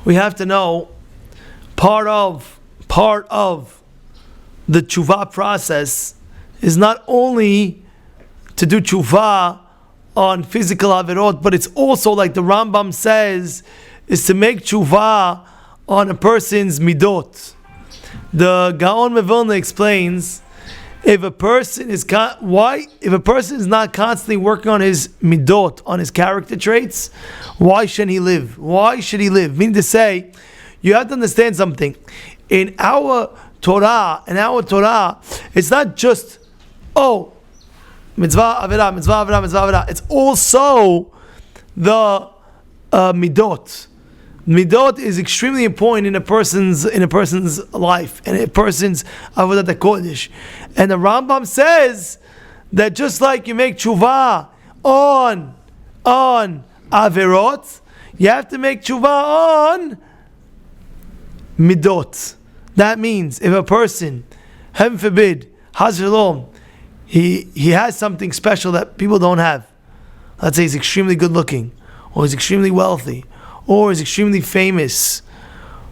we have to know part of the Teshuvah process is not only to do Teshuvah on physical averot, but it's also, like the Rambam says, is to make Teshuvah on a person's midot. The Gaon Mevilna explains, if a person is not constantly working on his midot, on his character traits, why shouldn't he live? Why should he live? Meaning to say, you have to understand something. In our Torah, it's not just mitzvah avera, mitzvah avera, mitzvah avera. It's also the midot. Midot is extremely important in a person's life and a person's avodat kodesh. And the Rambam says that just like you make teshuvah on averot, you have to make teshuvah on midot. That means if a person, heaven forbid, haz shalom, he has something special that people don't have. Let's say he's extremely good looking, or he's extremely wealthy, or is extremely famous,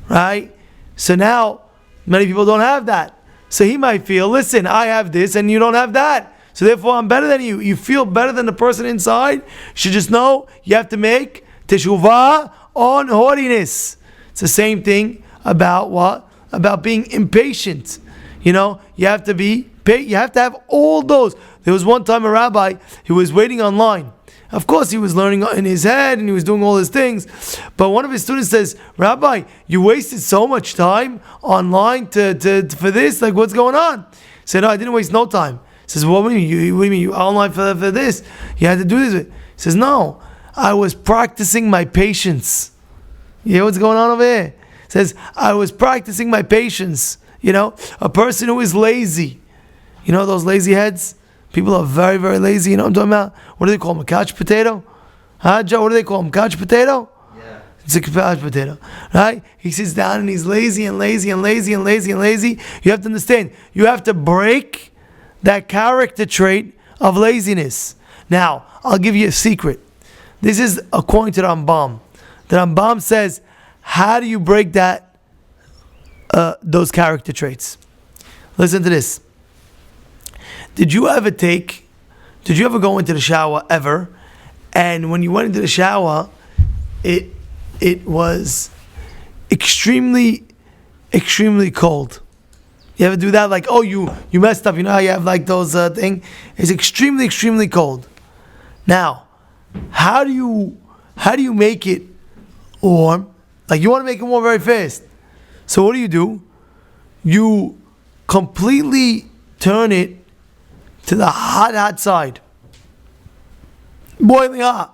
right? So now, many people don't have that. So he might feel, listen, I have this and you don't have that. So therefore I'm better than you. You feel better than the person inside. You should just know you have to make teshuvah on haughtiness. It's the same thing about what? About being impatient. You have to have all those. There was one time a rabbi who was waiting online. Of course, he was learning in his head and he was doing all his things. But one of his students says, Rabbi, you wasted so much time online for this. Like, what's going on? He said, no, I didn't waste no time. He says, what do you mean? You online for this? You had to do this. He says, no, I was practicing my patience. You hear what's going on over here? He says, I was practicing my patience. A person who is lazy. Those lazy heads? People are very, very lazy. You know what I'm talking about? What do they call them? A couch potato? Huh, Joe? What do they call them? Couch potato? Yeah. It's a couch potato. Right? He sits down and he's lazy and lazy and lazy and lazy and lazy. You have to understand. You have to break that character trait of laziness. Now, I'll give you a secret. This is according to the Rambam. The Rambam says, how do you break those character traits? Listen to this. Did you ever go into the shower ever? And when you went into the shower, it was extremely, extremely cold. You ever do that? Like, you messed up. You know how you have like those thing? It's extremely, extremely cold. Now, how do you make it warm? Like, you want to make it warm very fast. So what do? You completely turn it to the hot side. Boiling hot.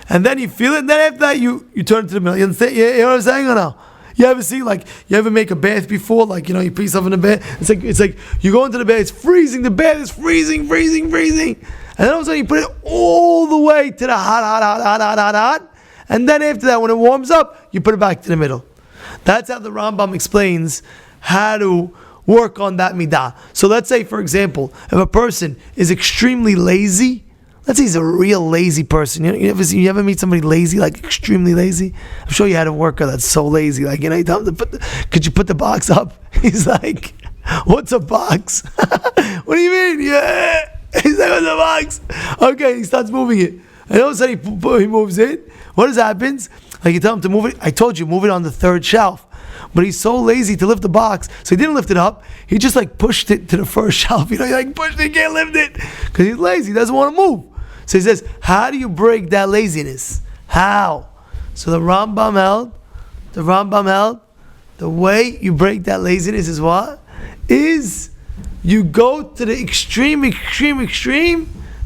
And then you feel it, and then after that you turn it to the middle. You understand? You know what I'm saying or no? You ever make a bath before? Like, you put yourself in a bath. It's like you go into the bath, it's freezing, the bath is freezing. And then all of a sudden you put it all the way to the hot. And then after that, when it warms up, you put it back to the middle. That's how the Rambam explains how to work on that midah. So let's say, for example, if a person is extremely lazy, let's say he's a real lazy person. You ever meet somebody lazy, like extremely lazy? I'm sure you had a worker that's so lazy. Like, you tell him could you put the box up? He's like, what's a box? What do you mean? Yeah. He's like, what's a box? Okay, he starts moving it. And all of a sudden he moves it. What happens? Like, you tell him to move it. I told you, move it on the third shelf. But he's so lazy to lift the box, so he didn't lift it up. He just pushed it to the first shelf. He pushed it, he can't lift it. Because he's lazy, he doesn't want to move. So he says, how do you break that laziness? How? So the Rambam held, the way you break that laziness is what? Is you go to the extreme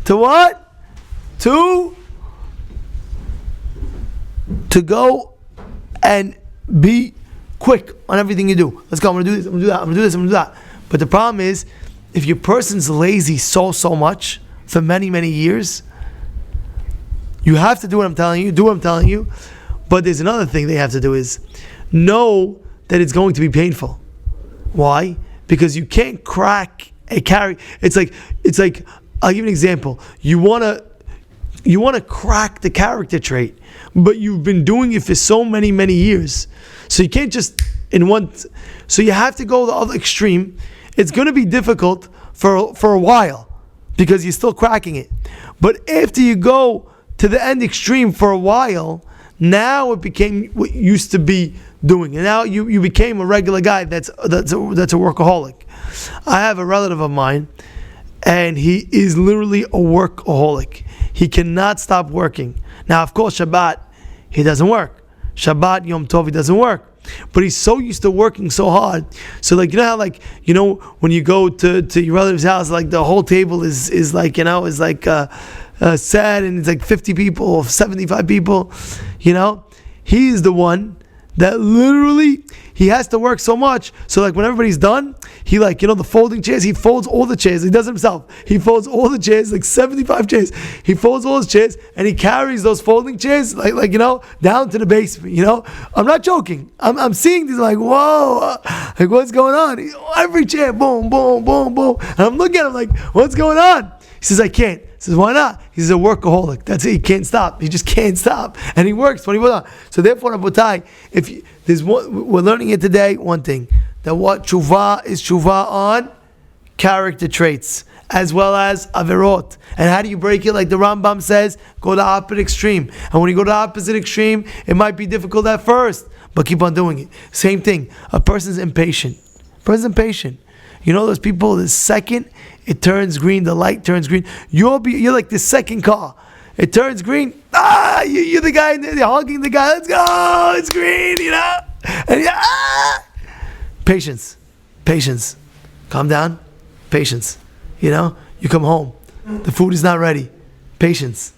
to what? To go and be quick on everything you do. Let's go, I'm going to do this, I'm going to do that, I'm going to do this, I'm going to do that. But the problem is, if your person's lazy so much for many, many years, you have to do what I'm telling you, but there's another thing they have to do is know that it's going to be painful. Why? Because you can't crack a carry. It's like I'll give you an example. You want to you want to crack the character trait, but you've been doing it for so many, many years. So you can't just so you have to go the other extreme. It's going to be difficult for a while because you're still cracking it. But after you go to the end extreme for a while, now it became what you used to be doing. And now you became a regular guy that's a workaholic. I have a relative of mine, and he is literally a workaholic. He cannot stop working. Now, of course, Shabbat, he doesn't work. Shabbat, Yom Tov, he doesn't work. But he's so used to working so hard. So like, you know how like, you know, when you go to your relative's house, like the whole table is like, you know, is like sad, and it's like 50 people or 75 people, you know. He's the one that literally, he has to work so much. So like when everybody's done, he like, you know, the folding chairs, he folds all the chairs. He does it himself. He folds all the chairs, like 75 chairs. He folds all his chairs, and he carries those folding chairs like you know, down to the basement, you know. I'm not joking. I'm seeing these like, whoa, like what's going on? Every chair, boom, boom, boom, boom. And I'm looking at him like, what's going on? He says, I can't. He says, why not? He's a workaholic. That's it. He can't stop. He just can't stop. And he works 24 hours. So therefore, Rabotai, there's one, we're learning it today, one thing, that what Teshuvah is Teshuvah on character traits, as well as Averot. And how do you break it? Like the Rambam says, go to the opposite extreme. And when you go to the opposite extreme, it might be difficult at first, but keep on doing it. Same thing. A person's impatient. You know those people, the second it turns green, the light turns green, you're like the second car. It turns green, you're the guy, they're hugging the guy, let's go, it's green, you know? And Patience. Calm down. Patience. You know? You come home, the food is not ready. Patience.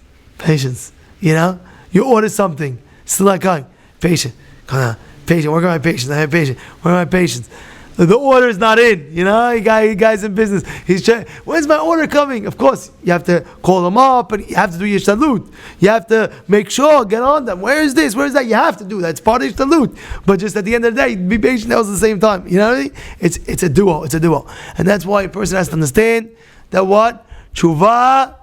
You know? You order something, still not coming. Patient. Calm down. Patient. Work on my patience. I have patience. Work on my patience. The order is not in, you know, you guys in business. He's trying, when's my order coming? Of course, you have to call them up, and you have to do your shtalut. You have to make sure, get on them. Where is this? Where is that? You have to do that. It's part of your shtalut. But just at the end of the day, be patient at the same time. You know what I mean? It's a duo. And that's why a person has to understand that what? Teshuvah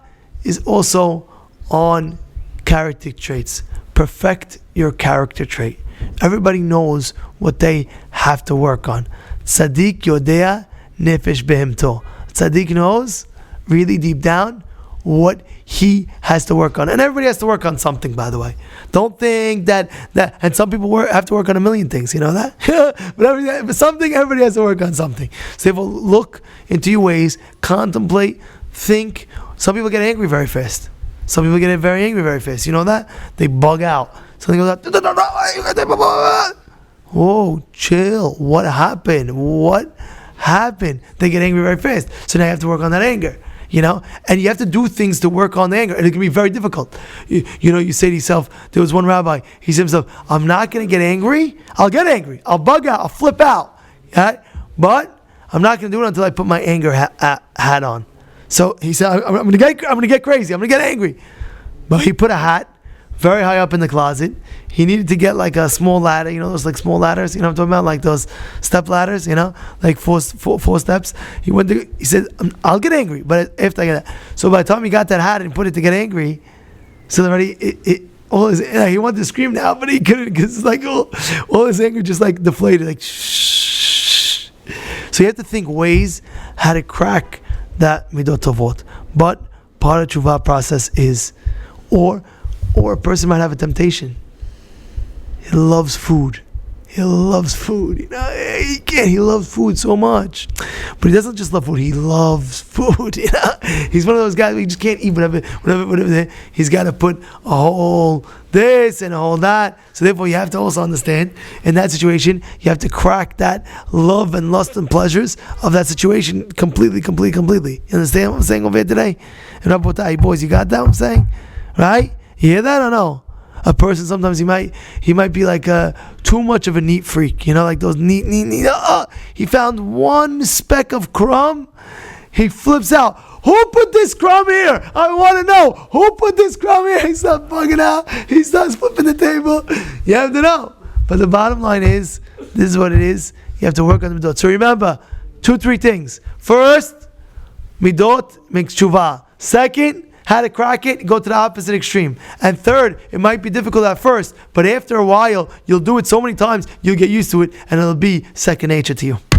is also on character traits. Perfect your character trait. Everybody knows what they have to work on. Tzaddik yodea nefesh behemto. Tzaddik knows really deep down what he has to work on, and everybody has to work on something. By the way, don't think that and some people have to work on a million things. You know that, but something everybody has to work on something. So if you look into your ways, contemplate, think. Some people get angry very fast. Some people get very angry very fast. You know that they bug out. Something goes out. Whoa, chill. What happened? They get angry very fast. So now you have to work on that anger, you know? And you have to do things to work on the anger. And it can be very difficult. You know, you say to yourself, there was one rabbi, he said to himself, I'm not going to get angry. I'll get angry. I'll bug out. I'll flip out. Right? But I'm not going to do it until I put my anger hat on. So he said, I'm going to get crazy. I'm going to get angry. But he put a hat very high up in the closet. He needed to get like a small ladder, you know, those like small ladders, you know what I'm talking about, like those step ladders, you know, like four steps. He said, I'll get angry, but after I get that. So by the time he got that hat and put it to get angry, so already he wanted to scream now, but he couldn't, because it's like all his anger just like deflated, like shh. So you have to think ways how to crack that midot tovot. But part of the Teshuvah process is, or a person might have a temptation. He loves food. You know, he loves food so much. But he doesn't just love food, he loves food, you know. He's one of those guys where he just can't eat whatever. He's got to put a whole this and a whole that. So therefore you have to also understand, in that situation, you have to crack that love and lust and pleasures of that situation completely. You understand what I'm saying over here today? And Rabotai, boys, you got that what I'm saying? Right? You hear that or no? A person sometimes he might be like too much of a neat freak, you know, like those neat. He found one speck of crumb, he flips out. Who put this crumb here? I want to know who put this crumb here. He starts bugging out. He starts flipping the table. You have to know. But the bottom line is, this is what it is. You have to work on the midot. So remember, 2-3 things. First, midot makes teshuvah. Second, how to crack it, go to the opposite extreme. And third, it might be difficult at first, but after a while, you'll do it so many times, you'll get used to it, and it'll be second nature to you.